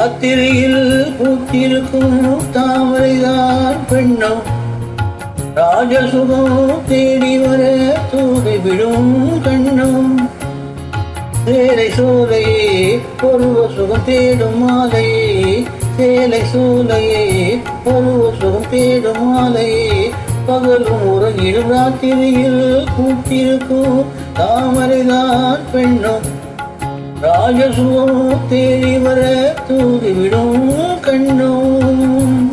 ராத்திரியில் பூத்திருக்கும் தாமரைதான் பெண்ணும் ராஜசுகம் தேடி வர தூவி விடும் கண்ணும் சேலை சோலையே பருவ சுகம் தேடும் மாலையே சேலை சோலையே பருவ சுகம் தேடும் மாலையே பகலும் உறங்கிடும் ராத்திரியில் பூத்திருக்கும் தாமரைதான் பெண்ணும் ராஜசுகம் தேடி வர தூவிவிடும் கண்ணும்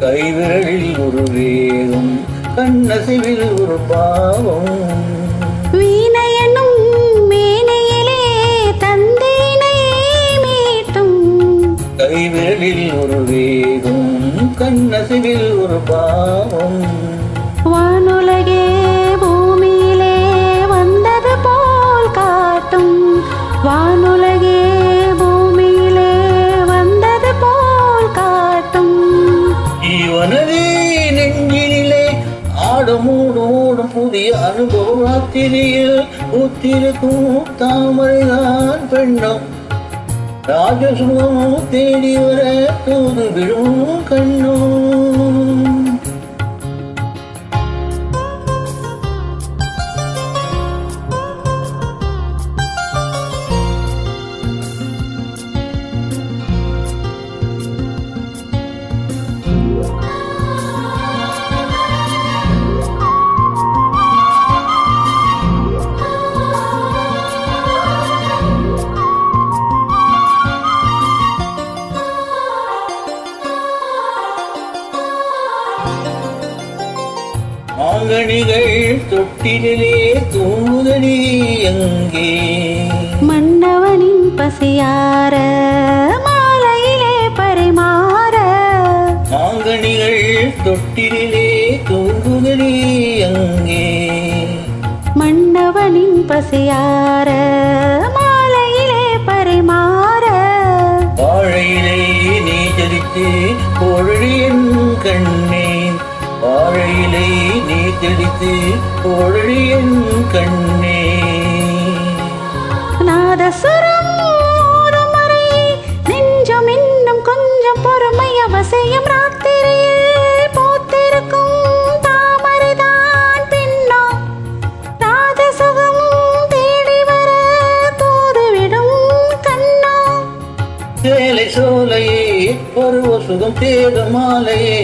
கைவிரலில் ஒரு வேகம் கண்ணசைவில் ஒரு பாவம் வீணையனும் மேனையிலே தந்தேனை மீட்டும் கைவிரலில் ஒரு வேகம் கண்ணசைவில் ஒரு பாவம் வானுலகே பூமியிலே வந்தது போல் காட்டும் வானுலகே பூமியிலே வந்தது போல் காட்டும் ஜீவனதே நெஞ்சினிலே ஆடும் புதிய அனுபவம் ராத்திரியில் ஊத்திருக்கும் தாமரைதான் பெண்ணும் ராஜசுகம் தேடி வர தூது விடும் கண்ணும் மாங்கனிகள் தொட்டிலே தூங்குதடி அங்கே மன்னவனின் பசியார மாலையிலே பரிமாற மாங்கனிகள் தொட்டிலே தூங்குதடி அங்கே மன்னவனின் பசியார மாலையிலே பரிமாற வாழையிலே நீ ஜலித்து பொழியின் கண்ணே வாழையிலை நீ தெளித்து பொழியின் கண்ணே நாதசுரம் முறை நெஞ்சம் இன்னும் கொஞ்சம் பொறுமை அவசியம் ராத்திரியில் பூத்திருக்கும் தாமரைதான் பின்னோ ராஜசுகம் தேடி வர தூதுவிடும் கண்ணோ சேலை சோலையே பருவ சுகம் தேடும் மாலையே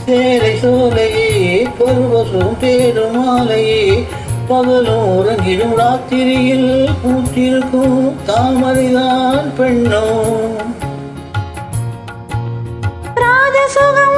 சேலை சோலையே பருவசும் தேடும் மாலையே பகலும் உறங்கிடும் ராத்திரியில் பூத்திருக்கும் தாமரைதான் பெண்ணும் ராஜசுகம்